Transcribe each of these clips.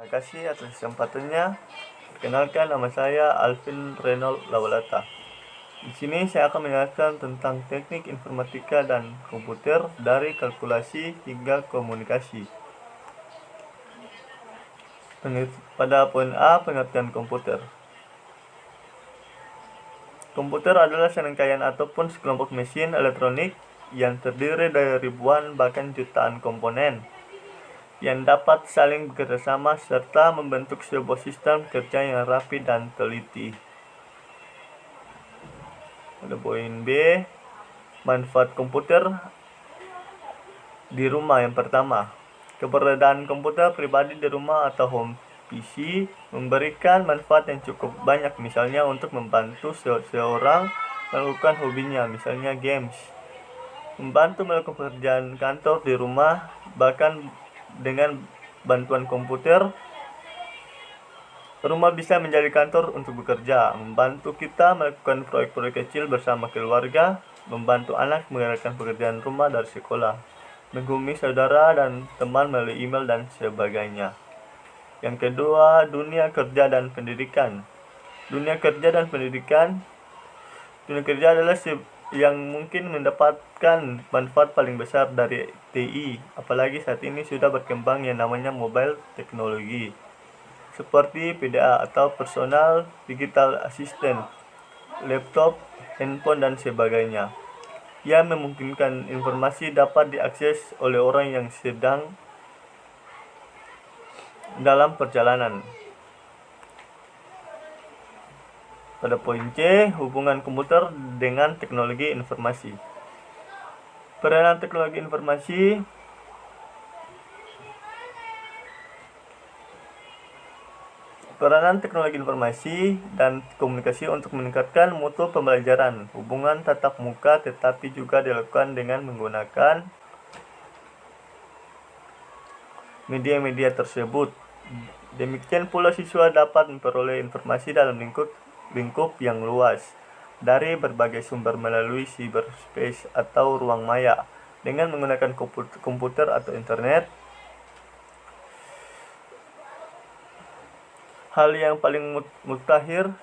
Terima kasih atas kesempatannya. Perkenalkan, nama saya Alvin Reynold Lawalata. Di sini saya akan menjelaskan tentang teknik informatika dan komputer dari kalkulasi hingga komunikasi. Pada poin A, pengertian komputer. Komputer adalah serangkaian ataupun sekelompok mesin elektronik yang terdiri dari ribuan bahkan jutaan komponen yang dapat saling bekerjasama serta membentuk sebuah sistem kerja yang rapi dan teliti. Pada poin B, manfaat komputer di rumah. Yang pertama, keberadaan komputer pribadi di rumah atau home PC memberikan manfaat yang cukup banyak, misalnya untuk membantu seseorang melakukan hobinya, misalnya games, membantu melakukan pekerjaan kantor di rumah. Bahkan dengan bantuan komputer, rumah bisa menjadi kantor untuk bekerja, membantu kita melakukan proyek-proyek kecil bersama keluarga, membantu anak mengerjakan pekerjaan rumah dari sekolah, menghubungi saudara dan teman melalui email dan sebagainya. Yang kedua, dunia kerja dan pendidikan. Dunia kerja dan pendidikan. Dunia kerja adalah yang mungkin mendapatkan manfaat paling besar dari TI, apalagi saat ini sudah berkembang yang namanya mobile teknologi, seperti PDA atau personal digital assistant, laptop, handphone, dan sebagainya, yang memungkinkan informasi dapat diakses oleh orang yang sedang dalam perjalanan. Pada poin C, hubungan komputer dengan teknologi informasi. Peranan teknologi informasi Peranan teknologi informasi dan komunikasi untuk meningkatkan mutu pembelajaran, hubungan tatap muka, tetapi juga dilakukan dengan menggunakan media-media tersebut. Demikian pula siswa dapat memperoleh informasi dalam lingkup yang luas dari berbagai sumber melalui cyberspace atau ruang maya dengan menggunakan komputer atau internet. Hal yang paling mutakhir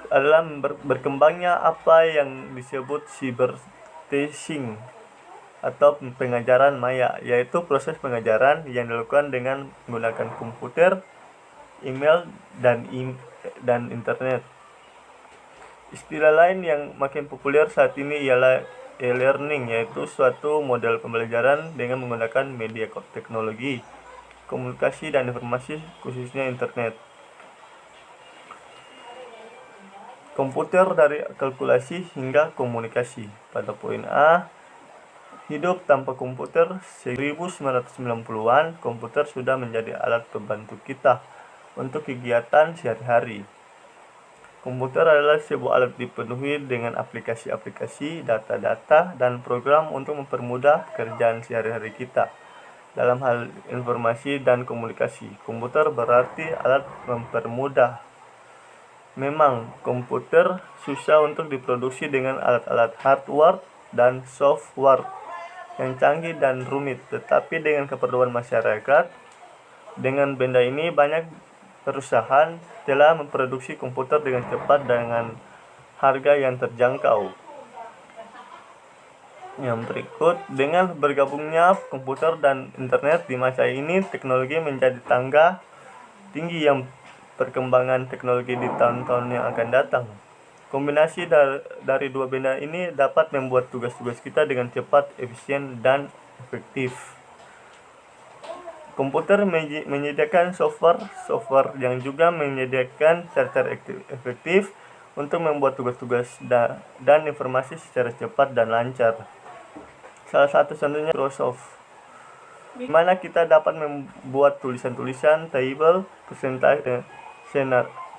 adalah berkembangnya apa yang disebut cyberteaching atau pengajaran maya, yaitu proses pengajaran yang dilakukan dengan menggunakan komputer, email, dan internet. Istilah lain yang makin populer saat ini ialah e-learning, yaitu suatu model pembelajaran dengan menggunakan media teknologi, komunikasi dan informasi, khususnya internet. Komputer dari kalkulasi hingga komunikasi. Pada poin A, hidup tanpa komputer. 1990-an, komputer sudah menjadi alat pembantu kita untuk kegiatan sehari-hari. Komputer adalah sebuah alat dipenuhi dengan aplikasi-aplikasi, data-data, dan program untuk mempermudah pekerjaan sehari-hari kita. Dalam hal informasi dan komunikasi, komputer berarti alat mempermudah. Memang komputer susah untuk diproduksi dengan alat-alat hardware dan software yang canggih dan rumit, tetapi dengan keperluan masyarakat, dengan benda ini banyak perusahaan telah memproduksi komputer dengan cepat dengan harga yang terjangkau. Yang berikut, dengan bergabungnya komputer dan internet di masa ini, teknologi menjadi tangga tinggi yang perkembangan teknologi di tahun-tahun yang akan datang. Kombinasi dari dua benda ini dapat membuat tugas-tugas kita dengan cepat, efisien, dan efektif. Komputer menyediakan software yang juga menyediakan cara-cara efektif untuk membuat tugas-tugas dan informasi secara cepat dan lancar. Salah satu contohnya Microsoft, di mana kita dapat membuat tulisan-tulisan, table,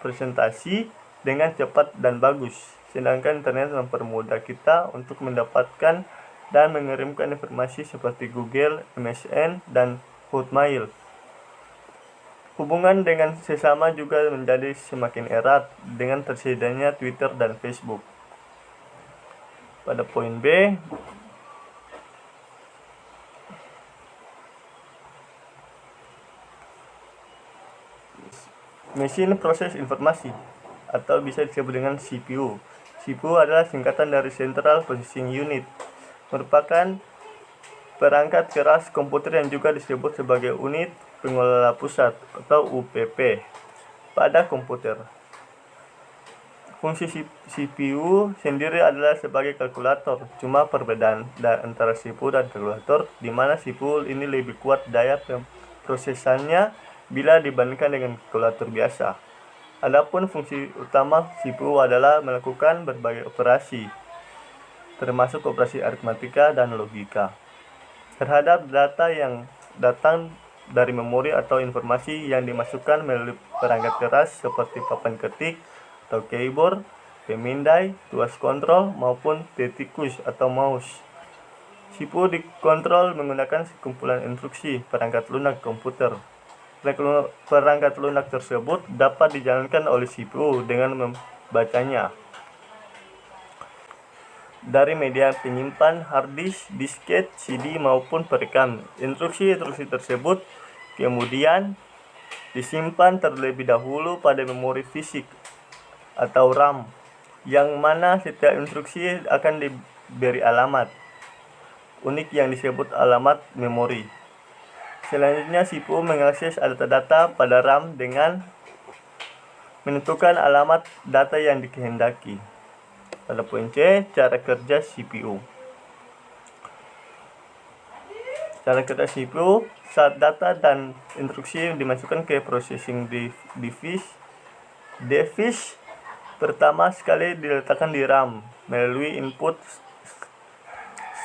presentasi dengan cepat dan bagus. Sedangkan internet mempermudah kita untuk mendapatkan dan mengirimkan informasi seperti Google, MSN, dan Hotmail. Hubungan dengan sesama juga menjadi semakin erat dengan tersedianya Twitter dan Facebook. Pada poin B, Mesin proses informasi atau bisa disebut dengan CPU. CPU adalah singkatan dari Central Processing Unit, merupakan perangkat keras komputer yang juga disebut sebagai unit pengelola pusat atau UPP pada komputer. Fungsi CPU sendiri adalah sebagai kalkulator. Cuma perbedaan antara CPU dan kalkulator, di mana CPU ini lebih kuat daya prosesannya bila dibandingkan dengan kalkulator biasa. Adapun fungsi utama CPU adalah melakukan berbagai operasi, termasuk operasi aritmatika dan logika, terhadap data yang datang dari memori atau informasi yang dimasukkan melalui perangkat keras seperti papan ketik atau keyboard, pemindai, tuas kontrol, maupun tikus atau mouse. CPU dikontrol menggunakan sekumpulan instruksi perangkat lunak komputer. Perangkat lunak tersebut dapat dijalankan oleh CPU dengan membacanya dari media penyimpan hard disk, disket, CD maupun perekam. Instruksi-instruksi tersebut kemudian disimpan terlebih dahulu pada memori fisik atau RAM, yang mana setiap instruksi akan diberi alamat unik yang disebut alamat memori. Selanjutnya, CPU mengakses data-data pada RAM dengan menentukan alamat data yang dikehendaki. Pada poin C, cara kerja CPU. Cara kerja CPU saat data dan instruksi dimasukkan ke processing device pertama sekali diletakkan di RAM melalui input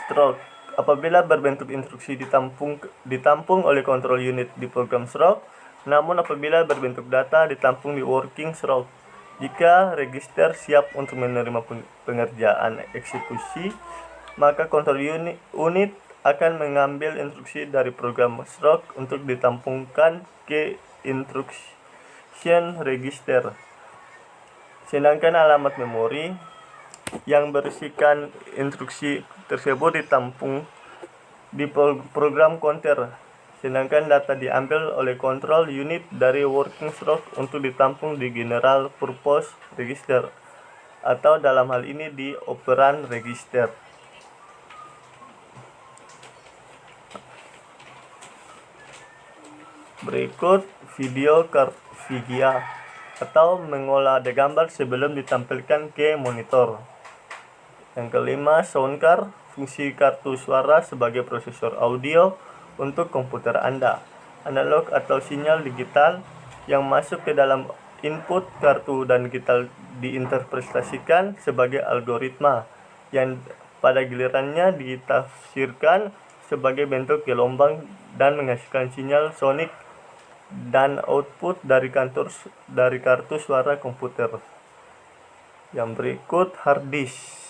stroke. Apabila berbentuk instruksi ditampung oleh control unit di program stroke, namun apabila berbentuk data ditampung di working stroke. Jika register siap untuk menerima pengerjaan eksekusi, maka control unit akan mengambil instruksi dari program stroke untuk ditampungkan ke instruction register. Sedangkan alamat memori yang berisikan instruksi tersebut ditampung di program counter. Sedangkan data diambil oleh control unit dari working stroke untuk ditampung di general purpose register, atau dalam hal ini di operand register. Berikut video card VGA atau mengolah gambar sebelum ditampilkan ke monitor. Yang kelima, sound card, fungsi kartu suara sebagai prosesor audio untuk komputer Anda. Analog atau sinyal digital yang masuk ke dalam input kartu dan digital diinterpretasikan sebagai algoritma yang pada gilirannya ditafsirkan sebagai bentuk gelombang dan menghasilkan sinyal sonik dan output dari kartu suara komputer. Yang berikut, hard disk.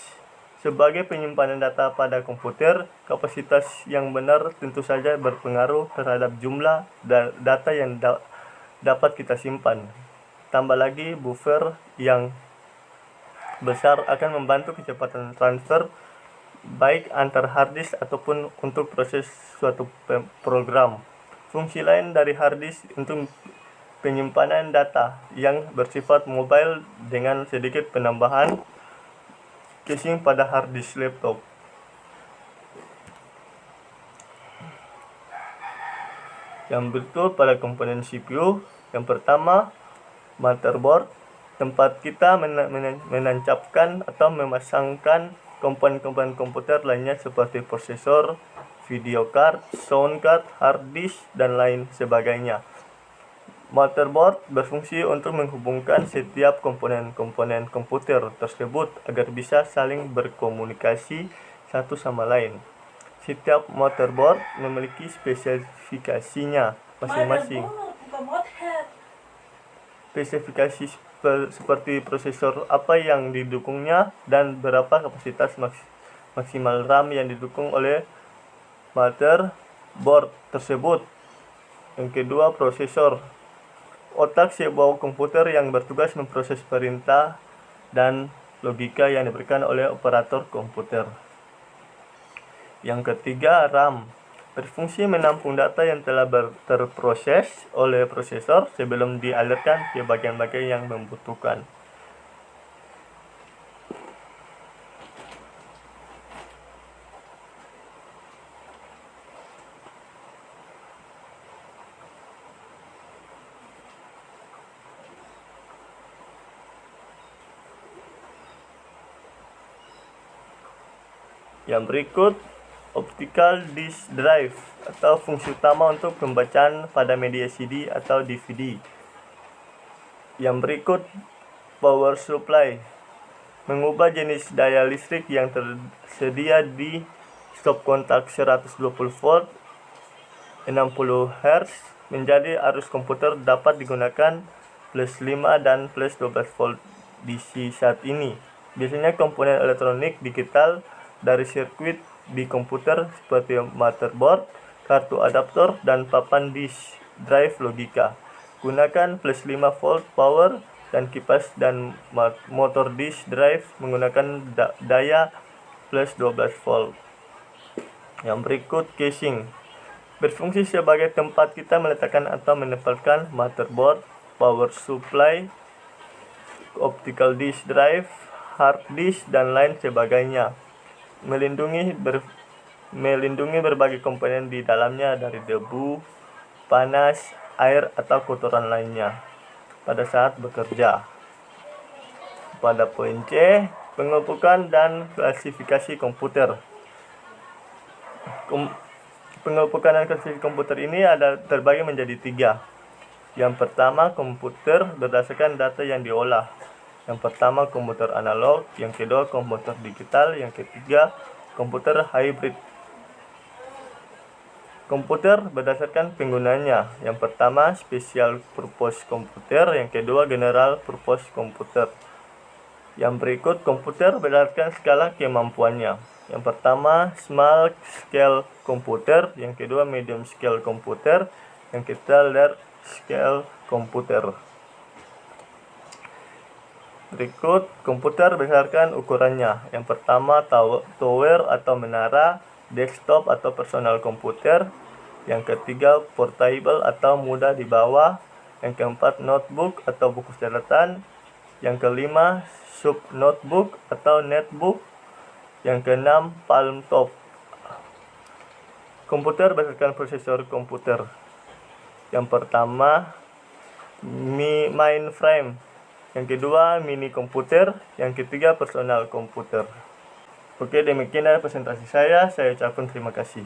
Sebagai penyimpanan data pada komputer, kapasitas yang benar tentu saja berpengaruh terhadap jumlah data yang dapat kita simpan. Tambah lagi, buffer yang besar akan membantu kecepatan transfer baik antar hard disk ataupun untuk proses suatu program. Fungsi lain dari hard disk untuk penyimpanan data yang bersifat mobile dengan sedikit penambahan casing pada hard disk laptop. Yang berikut pada komponen CPU. Yang pertama, motherboard, tempat kita menancapkan atau memasangkan komponen-komponen komputer lainnya seperti prosesor, video card, sound card, hard disk, dan lain sebagainya. Motherboard berfungsi untuk menghubungkan setiap komponen-komponen komputer tersebut agar bisa saling berkomunikasi satu sama lain. Setiap motherboard memiliki spesifikasinya masing-masing. Spesifikasi seperti prosesor apa yang didukungnya dan berapa kapasitas maksimal RAM yang didukung oleh motherboard tersebut. Yang kedua, prosesor, otak sebuah komputer yang bertugas memproses perintah dan logika yang diberikan oleh operator komputer. Yang ketiga, RAM, Berfungsi menampung data yang telah terproses oleh prosesor sebelum dialirkan ke bagian-bagian yang membutuhkan. Yang berikut, optical disk drive atau fungsi utama untuk pembacaan pada media CD atau DVD. Yang berikut, power supply, mengubah jenis daya listrik yang tersedia di stop kontak 120 volt 60 Hz menjadi arus komputer dapat digunakan plus 5 dan plus 12 volt DC saat ini. Biasanya komponen elektronik digital dari sirkuit di komputer seperti motherboard, kartu adaptor, dan papan disk drive logika. Gunakan plus 5 volt power dan kipas dan motor disk drive menggunakan daya plus 12 volt. Yang berikut, casing, berfungsi sebagai tempat kita meletakkan atau menempelkan motherboard, power supply, optical disk drive, hard disk, dan lain sebagainya. Melindungi berbagai komponen di dalamnya dari debu, panas, air, atau kotoran lainnya pada saat bekerja. Pada poin C, pengelompokan dan klasifikasi komputer. Pengelompokan dan klasifikasi komputer ini terbagi menjadi 3. Yang pertama, komputer berdasarkan data yang diolah. Yang pertama, komputer analog. Yang kedua, komputer digital. Yang ketiga, komputer hybrid. Komputer berdasarkan penggunanya. Yang pertama, special purpose komputer. Yang kedua, general purpose komputer. Yang berikut, komputer berdasarkan skala kemampuannya. Yang pertama, small scale komputer. Yang kedua, medium scale komputer. Yang ketiga, large scale komputer. Berikut, komputer berdasarkan ukurannya. Yang pertama, tower atau menara, desktop atau personal komputer. Yang ketiga, portable atau mudah dibawa. Yang keempat, notebook atau buku catatan. Yang kelima, sub notebook atau netbook. Yang keenam, palm top. Komputer berdasarkan prosesor komputer. Yang pertama, mainframe. Yang kedua, mini komputer. Yang ketiga, personal komputer. Oke, demikian presentasi saya. Saya ucapkan terima kasih.